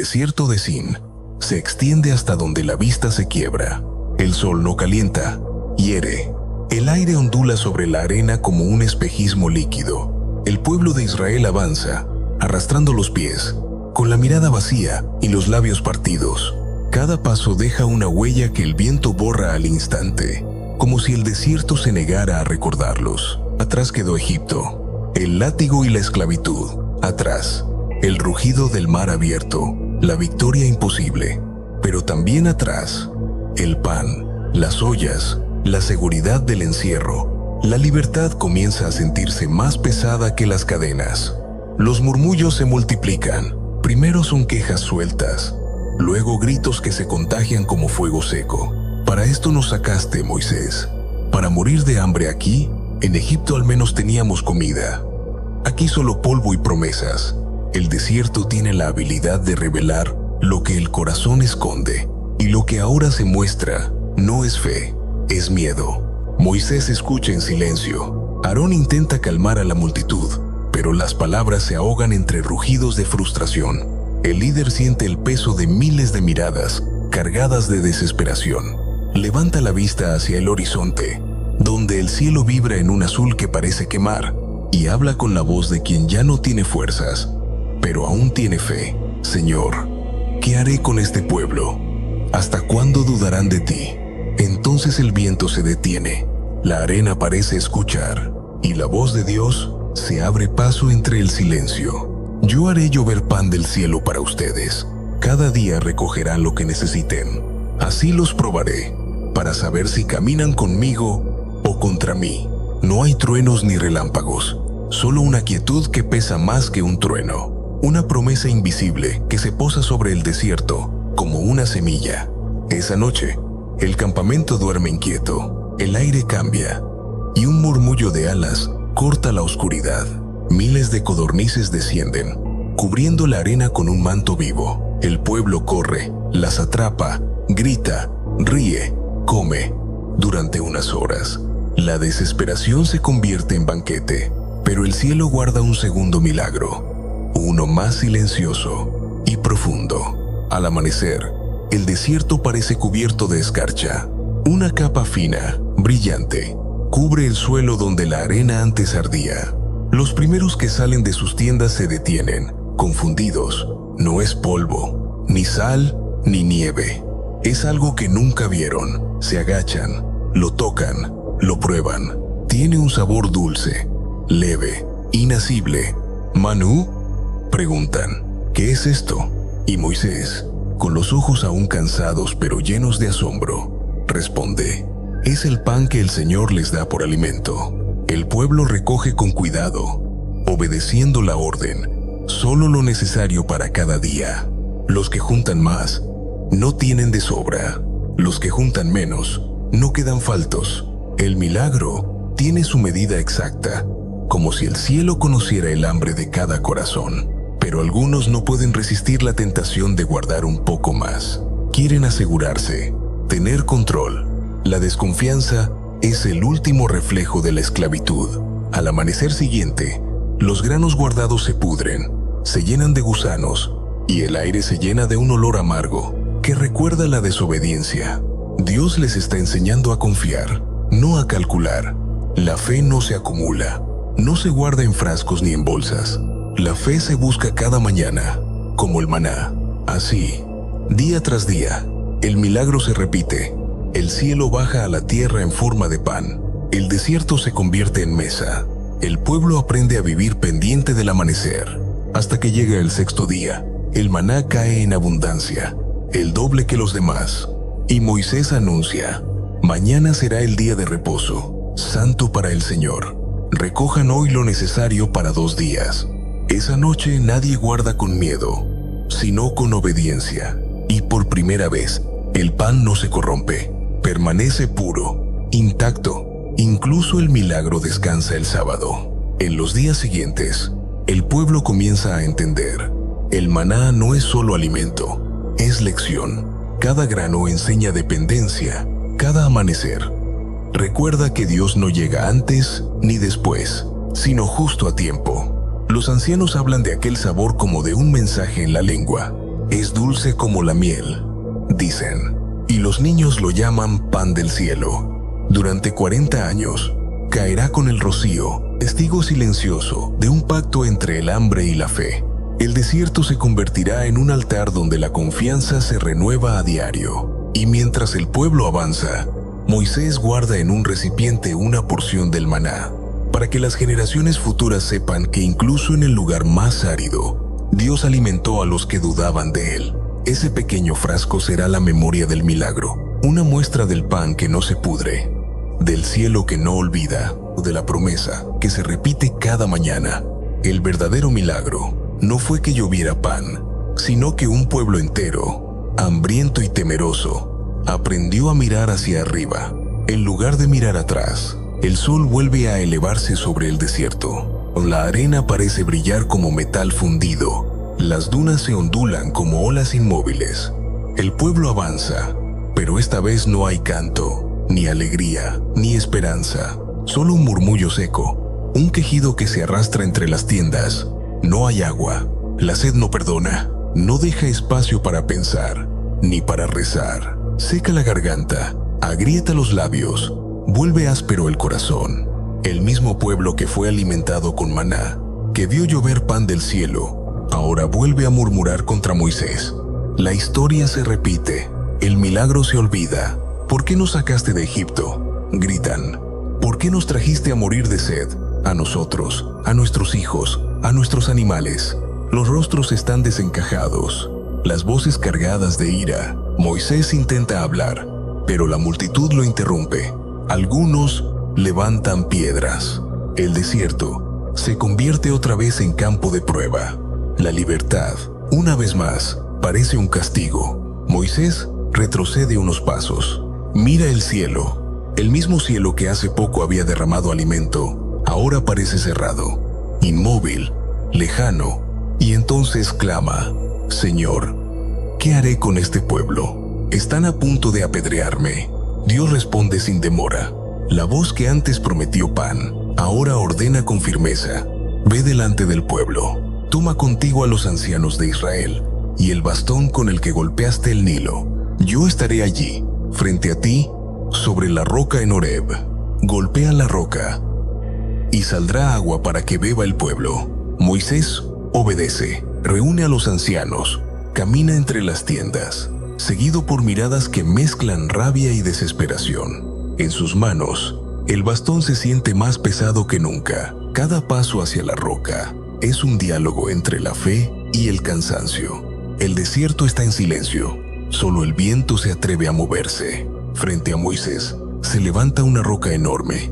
desierto de Sin se extiende hasta donde la vista se quiebra. El sol no calienta, hiere. El aire ondula sobre la arena como un espejismo líquido. El pueblo de Israel avanza, arrastrando los pies, con la mirada vacía y los labios partidos. Cada paso deja una huella que el viento borra al instante, como si el desierto se negara a recordarlos. Atrás quedó Egipto, el látigo y la esclavitud. Atrás, el rugido del mar abierto, la victoria imposible. Pero también atrás, el pan, las ollas, la seguridad del encierro. La libertad comienza a sentirse más pesada que las cadenas. Los murmullos se multiplican. Primero son quejas sueltas, luego gritos que se contagian como fuego seco. Para esto nos sacaste, Moisés. Para morir de hambre aquí, en Egipto al menos teníamos comida. Aquí solo polvo y promesas. El desierto tiene la habilidad de revelar lo que el corazón esconde. Y lo que ahora se muestra no es fe, es miedo. Moisés escucha en silencio. Aarón intenta calmar a la multitud, pero las palabras se ahogan entre rugidos de frustración. El líder siente el peso de miles de miradas cargadas de desesperación. Levanta la vista hacia el horizonte, donde el cielo vibra en un azul que parece quemar, y habla con la voz de quien ya no tiene fuerzas, pero aún tiene fe. Señor, ¿qué haré con este pueblo? ¿Hasta cuándo dudarán de ti? Entonces el viento se detiene, la arena parece escuchar, y la voz de Dios se abre paso entre el silencio. Yo haré llover pan del cielo para ustedes. Cada día recogerán lo que necesiten. Así los probaré, para saber si caminan conmigo o contra mí. No hay truenos ni relámpagos, solo una quietud que pesa más que un trueno. Una promesa invisible que se posa sobre el desierto como una semilla. Esa noche, el campamento duerme inquieto, el aire cambia, y un murmullo de alas corta la oscuridad. Miles de codornices descienden, cubriendo la arena con un manto vivo. El pueblo corre, las atrapa, grita, ríe, come. Durante unas horas, la desesperación se convierte en banquete, pero el cielo guarda un segundo milagro, uno más silencioso y profundo. Al amanecer, el desierto parece cubierto de escarcha. Una capa fina, brillante, cubre el suelo donde la arena antes ardía. Los primeros que salen de sus tiendas se detienen, confundidos. No es polvo, ni sal, ni nieve. Es algo que nunca vieron. Se agachan, lo tocan, lo prueban. Tiene un sabor dulce, leve, inacible. ¿Manú?, preguntan. ¿Qué es esto? Y Moisés, con los ojos aún cansados pero llenos de asombro, responde: es el pan que el Señor les da por alimento. El pueblo recoge con cuidado, obedeciendo la orden, solo lo necesario para cada día. Los que juntan más no tienen de sobra. Los que juntan menos no quedan faltos. El milagro tiene su medida exacta, como si el cielo conociera el hambre de cada corazón. Pero algunos no pueden resistir la tentación de guardar un poco más. Quieren asegurarse, tener control. La desconfianza es el último reflejo de la esclavitud. Al amanecer siguiente, los granos guardados se pudren, se llenan de gusanos, y el aire se llena de un olor amargo que recuerda la desobediencia. Dios les está enseñando a confiar, no a calcular. La fe no se acumula, no se guarda en frascos ni en bolsas. La fe se busca cada mañana, como el maná. Así, día tras día, el milagro se repite. El cielo baja a la tierra en forma de pan. El desierto se convierte en mesa. El pueblo aprende a vivir pendiente del amanecer. Hasta que llega el sexto día, el maná cae en abundancia, el doble que los demás. Y Moisés anuncia: mañana será el día de reposo, santo para el Señor. Recojan hoy lo necesario para 2 días. Esa noche nadie guarda con miedo, sino con obediencia. Y por primera vez, el pan no se corrompe, permanece puro, intacto. Incluso el milagro descansa el sábado. En los días siguientes, el pueblo comienza a entender: el maná no es solo alimento, es lección. Cada grano enseña dependencia, cada amanecer recuerda que Dios no llega antes ni después, sino justo a tiempo. Los ancianos hablan de aquel sabor como de un mensaje en la lengua. es dulce como la miel, dicen, y los niños lo llaman pan del cielo. Durante 40 años, caerá con el rocío, testigo silencioso de un pacto entre el hambre y la fe. El desierto se convertirá en un altar donde la confianza se renueva a diario. Y mientras el pueblo avanza, Moisés guarda en un recipiente una porción del maná, para que las generaciones futuras sepan que incluso en el lugar más árido, Dios alimentó a los que dudaban de él. Ese pequeño frasco será la memoria del milagro, una muestra del pan que no se pudre, del cielo que no olvida, de la promesa que se repite cada mañana. El verdadero milagro no fue que lloviera pan, sino que un pueblo entero, hambriento y temeroso, aprendió a mirar hacia arriba. En lugar de mirar atrás, el sol vuelve a elevarse sobre el desierto. La arena parece brillar como metal fundido. Las dunas se ondulan como olas inmóviles. El pueblo avanza, pero esta vez no hay canto, ni alegría, ni esperanza. Solo un murmullo seco, un quejido que se arrastra entre las tiendas. No hay agua. La sed no perdona. No deja espacio para pensar, ni para rezar. Seca la garganta, agrieta los labios, vuelve áspero el corazón. El mismo pueblo que fue alimentado con maná, que vio llover pan del cielo, ahora vuelve a murmurar contra Moisés. La historia se repite, el milagro se olvida. ¿Por qué nos sacaste de Egipto?, gritan. ¿Por qué nos trajiste a morir de sed? A nosotros, a nuestros hijos, a nuestros animales. Los rostros están desencajados, las voces cargadas de ira. Moisés intenta hablar, pero la multitud lo interrumpe. Algunos levantan piedras. El desierto se convierte otra vez en campo de prueba. La libertad, una vez más, parece un castigo. Moisés retrocede unos pasos. Mira el cielo. El mismo cielo que hace poco había derramado alimento, ahora parece cerrado, inmóvil, lejano, y entonces clama: Señor, ¿qué haré con este pueblo? Están a punto de apedrearme. Dios responde sin demora. La voz que antes prometió pan, ahora ordena con firmeza: ve delante del pueblo, toma contigo a los ancianos de Israel y el bastón con el que golpeaste el Nilo. Yo estaré allí, frente a ti, sobre la roca en Horeb. Golpea la roca y saldrá agua para que beba el pueblo. Moisés obedece, reúne a los ancianos, camina entre las tiendas, seguido por miradas que mezclan rabia y desesperación. En sus manos, el bastón se siente más pesado que nunca. Cada paso hacia la roca es un diálogo entre la fe y el cansancio. El desierto está en silencio, solo el viento se atreve a moverse. Frente a Moisés se levanta una roca enorme,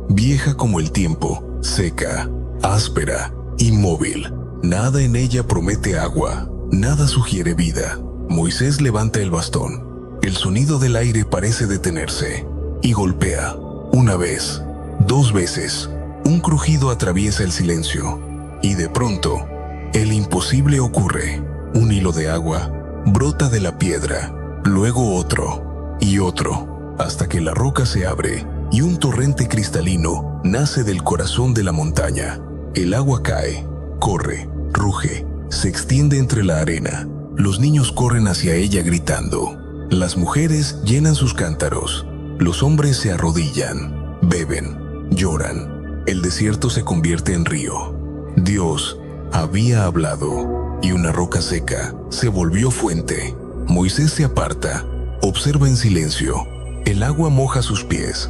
vieja como el tiempo, seca, áspera, inmóvil. Nada en ella promete agua, nada sugiere vida. Moisés levanta el bastón. El sonido del aire parece detenerse y golpea. Una vez, dos veces, un crujido atraviesa el silencio y de pronto, el imposible ocurre. Un hilo de agua brota de la piedra, luego otro y otro, hasta que la roca se abre y un torrente cristalino nace del corazón de la montaña. El agua cae, corre, ruge, se extiende entre la arena. Los niños corren hacia ella gritando. Las mujeres llenan sus cántaros. Los hombres se arrodillan, beben, lloran. El desierto se convierte en río. Dios había hablado y una roca seca se volvió fuente. Moisés se aparta, observa en silencio. El agua moja sus pies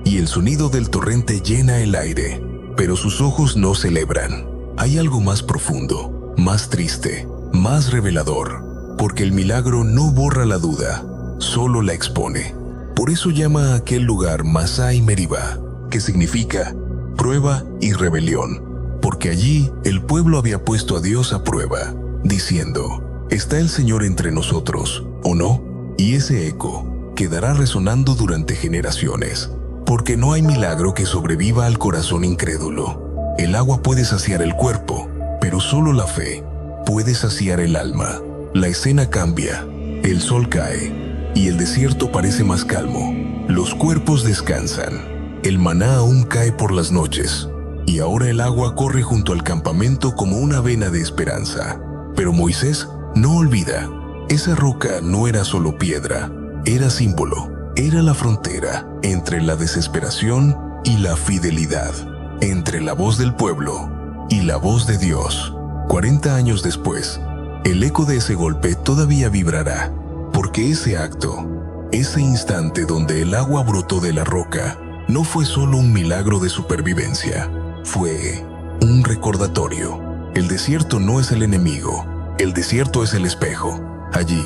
y el sonido del torrente llena el aire, pero sus ojos no celebran. Hay algo más profundo, más triste, más revelador, porque el milagro no borra la duda, solo la expone. Por eso llama a aquel lugar Masá y Meribá, que significa prueba y rebelión, porque allí el pueblo había puesto a Dios a prueba, diciendo: ¿está el Señor entre nosotros o no? Y ese eco quedará resonando durante generaciones, porque no hay milagro que sobreviva al corazón incrédulo. El agua puede saciar el cuerpo, pero solo la fe puede saciar el alma. La escena cambia, el sol cae y el desierto parece más calmo. Los cuerpos descansan, el maná aún cae por las noches y ahora el agua corre junto al campamento como una vena de esperanza. Pero Moisés No olvida, esa roca no era solo piedra, era símbolo, era la frontera entre la desesperación y la fidelidad, entre la voz del pueblo y la voz de Dios. 40 años después, el eco de ese golpe todavía vibrará, porque ese acto, ese instante donde el agua brotó de la roca, no fue solo un milagro de supervivencia, fue un recordatorio. El desierto no es el enemigo, el desierto es el espejo. Allí,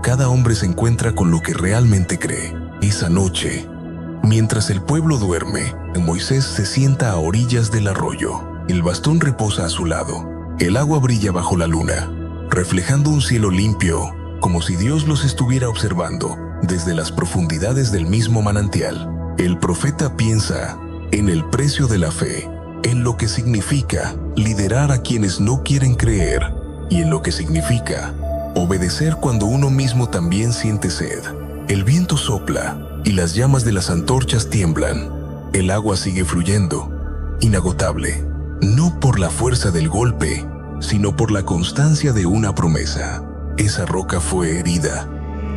cada hombre se encuentra con lo que realmente cree. Esa noche, mientras el pueblo duerme, Moisés se sienta a orillas del arroyo. El bastón reposa a su lado. El agua brilla bajo la luna, reflejando un cielo limpio, como si Dios los estuviera observando desde las profundidades del mismo manantial. El profeta piensa en el precio de la fe, en lo que significa liderar a quienes no quieren creer y en lo que significa obedecer cuando uno mismo también siente sed. El viento sopla y las llamas de las antorchas tiemblan. El agua sigue fluyendo, inagotable, no por la fuerza del golpe, sino por la constancia de una promesa. Esa roca fue herida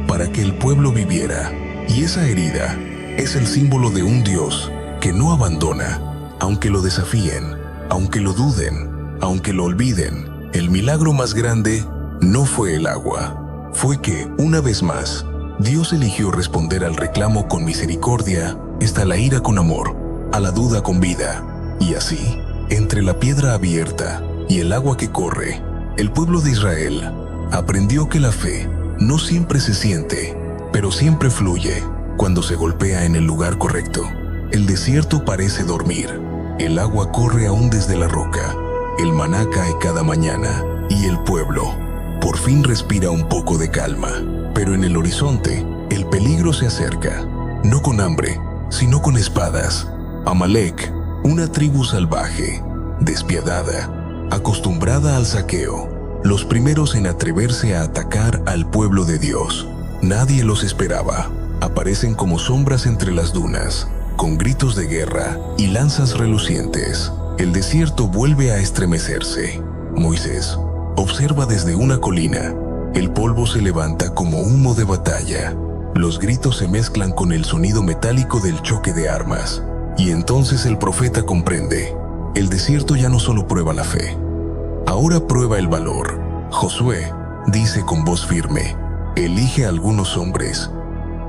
para que el pueblo viviera, y esa herida es el símbolo de un Dios que no abandona, aunque lo desafíen, aunque lo duden, aunque lo olviden. El milagro más grande no fue el agua, fue que, una vez más, Dios eligió responder al reclamo con misericordia, a la ira con amor, a la duda con vida. Y así, entre la piedra abierta y el agua que corre, el pueblo de Israel aprendió que la fe no siempre se siente, pero siempre fluye cuando se golpea en el lugar correcto. El desierto parece dormir, el agua corre aún desde la roca, el maná cae cada mañana y el pueblo por fin respira un poco de calma. Pero en el horizonte, el peligro se acerca, no con hambre, sino con espadas. Amalek, una tribu salvaje, despiadada, acostumbrada al saqueo, los primeros en atreverse a atacar al pueblo de Dios. Nadie los esperaba. Aparecen como sombras entre las dunas, con gritos de guerra y lanzas relucientes. El desierto vuelve a estremecerse. Moisés observa desde una colina. El polvo se levanta como humo de batalla. Los gritos se mezclan con el sonido metálico del choque de armas. Y entonces el profeta comprende. El desierto ya no solo prueba la fe, ahora prueba el valor. Josué dice con voz firme: elige a algunos hombres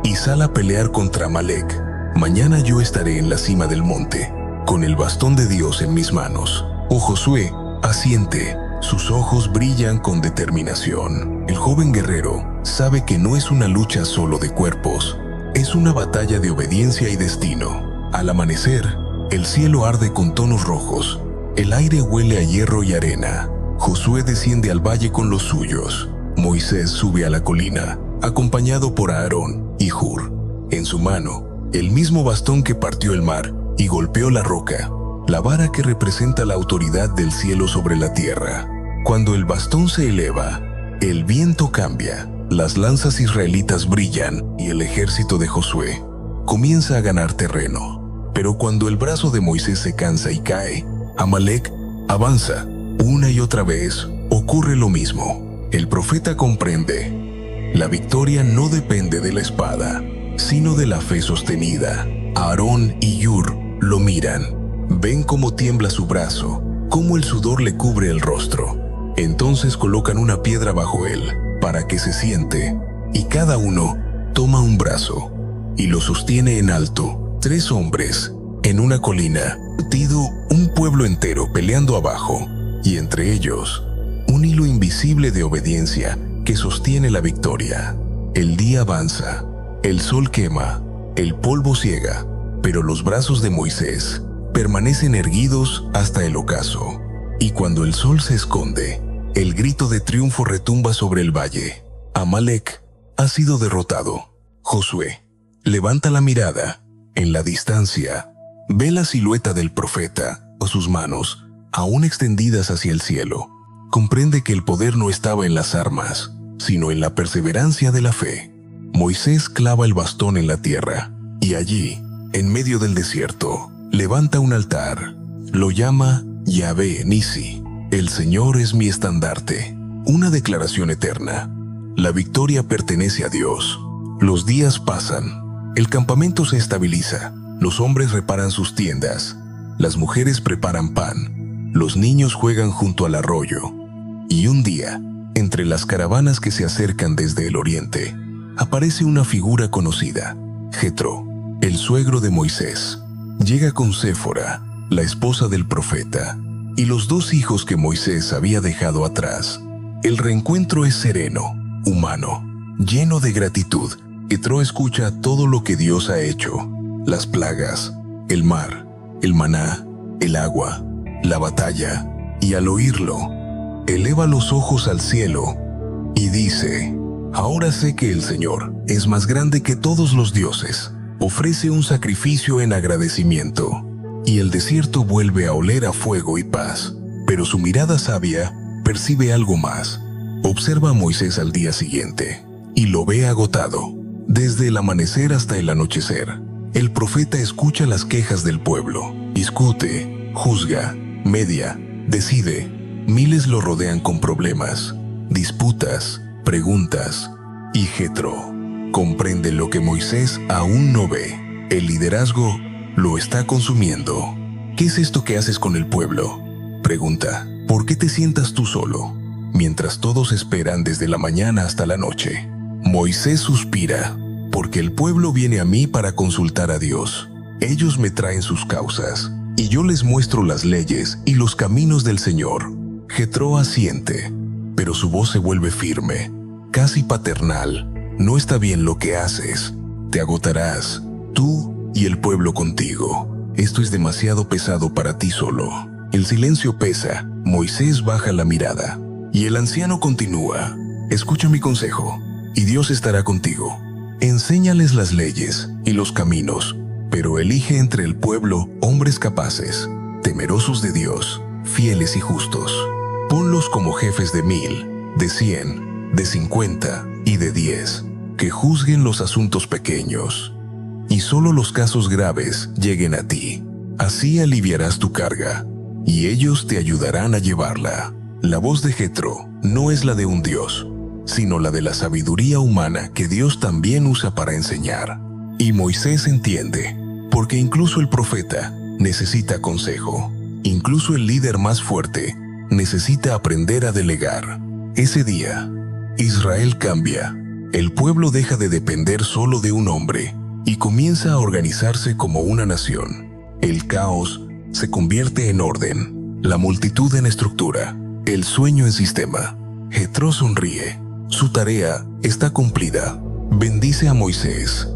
y sal a pelear contra Amalek. Mañana yo estaré en la cima del monte, con el bastón de Dios en mis manos. Oh Josué, asiente. Sus ojos brillan con determinación. El joven guerrero sabe que no es una lucha solo de cuerpos, es una batalla de obediencia y destino. Al amanecer, el cielo arde con tonos rojos, el aire huele a hierro y arena. Josué desciende al valle con los suyos. Moisés sube a la colina, acompañado por Aarón y Hur. En su mano, el mismo bastón que partió el mar y golpeó la roca, la vara que representa la autoridad del cielo sobre la tierra. Cuando el bastón se eleva, el viento cambia, las lanzas israelitas brillan y el ejército de Josué comienza a ganar terreno. Pero cuando el brazo de Moisés se cansa y cae, Amalek avanza. Una y otra vez ocurre lo mismo. El profeta comprende: la victoria no depende de la espada, sino de la fe sostenida. Aarón y Hur lo miran, ven cómo tiembla su brazo, cómo el sudor le cubre el rostro. Entonces colocan una piedra bajo él para que se siente, y cada uno toma un brazo y lo sostiene en alto. 3 hombres en una colina, tido un pueblo entero peleando abajo, y entre ellos un hilo invisible de obediencia que sostiene la victoria. El día avanza, el sol quema, el polvo ciega, pero los brazos de Moisés permanecen erguidos hasta el ocaso. Y cuando el sol se esconde, el grito de triunfo retumba sobre el valle. Amalek ha sido derrotado. Josué levanta la mirada. En la distancia, ve la silueta del profeta, o sus manos, aún extendidas hacia el cielo. Comprende que el poder no estaba en las armas, sino en la perseverancia de la fe. Moisés clava el bastón en la tierra, y allí, en medio del desierto, levanta un altar. Lo llama Yahvé Nisi. El Señor es mi estandarte. una declaración eterna. La victoria pertenece a Dios. Los días pasan, el campamento se estabiliza, los hombres reparan sus tiendas, las mujeres preparan pan, los niños juegan junto al arroyo. Y un día, entre las caravanas que se acercan desde el oriente, aparece una figura conocida, Jetro, el suegro de Moisés. Llega con Séfora, la esposa del profeta, y los 2 hijos que Moisés había dejado atrás. El reencuentro es sereno, humano, lleno de gratitud. Jetro escucha todo lo que Dios ha hecho: las plagas, el mar, el maná, el agua, la batalla, y al oírlo, eleva los ojos al cielo y dice: ahora sé que el Señor es más grande que todos los dioses. Ofrece un sacrificio en agradecimiento, y el desierto vuelve a oler a fuego y paz. Pero su mirada sabia percibe algo más. Observa a Moisés al día siguiente y lo ve agotado. Desde el amanecer hasta el anochecer, el profeta escucha las quejas del pueblo, discute, juzga, media, decide. Miles lo rodean con problemas, disputas, preguntas, y Jetro comprende lo que Moisés aún no ve. El liderazgo lo está consumiendo. ¿Qué es esto que haces con el pueblo?, pregunta. ¿Por qué te sientas tú solo, mientras todos esperan desde la mañana hasta la noche? Moisés suspira, porque el pueblo viene a mí para consultar a Dios. Ellos me traen sus causas, y yo les muestro las leyes y los caminos del Señor. Jetro asiente, pero su voz se vuelve firme, casi paternal. No está bien lo que haces. Te agotarás, tú y el pueblo contigo. Esto es demasiado pesado para ti solo. El silencio pesa. Moisés baja la mirada, y el anciano continúa: escucha mi consejo, y Dios estará contigo. Enséñales las leyes y los caminos, pero elige entre el pueblo hombres capaces, temerosos de Dios, fieles y justos. Ponlos como jefes de 1000, de 100, de 50 y de 10, que juzguen los asuntos pequeños, y solo los casos graves lleguen a ti. Así aliviarás tu carga, y ellos te ayudarán a llevarla. La voz de Jetro no es la de un Dios, sino la de la sabiduría humana que Dios también usa para enseñar. Y Moisés entiende, porque incluso el profeta necesita consejo. Incluso el líder más fuerte necesita aprender a delegar. Ese día, Israel cambia. El pueblo deja de depender solo de un hombre y comienza a organizarse como una nación. El caos se convierte en orden, la multitud en estructura, el sueño en sistema. Jetro sonríe. Su tarea está cumplida. Bendice a Moisés.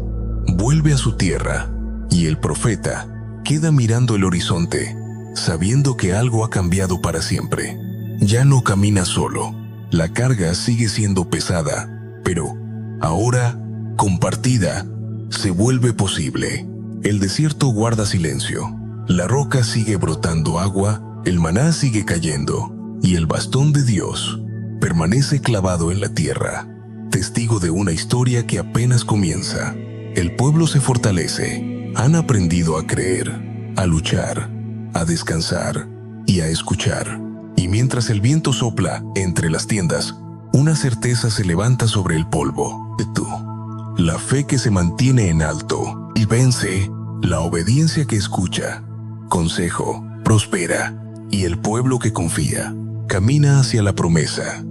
Vuelve a su tierra, y el profeta queda mirando el horizonte, sabiendo que algo ha cambiado para siempre. Ya no camina solo. La carga sigue siendo pesada, pero ahora, compartida, se vuelve posible. El desierto guarda silencio. La roca sigue brotando agua, el maná sigue cayendo, y el bastón de Dios permanece clavado en la tierra, testigo de una historia que apenas comienza. El pueblo se fortalece. Han aprendido a creer, a luchar, a descansar y a escuchar. Y mientras el viento sopla entre las tiendas, una certeza se levanta sobre el polvo de tú. La fe que se mantiene en alto y vence, la obediencia que escucha, consejo, prospera, y el pueblo que confía, camina hacia la promesa.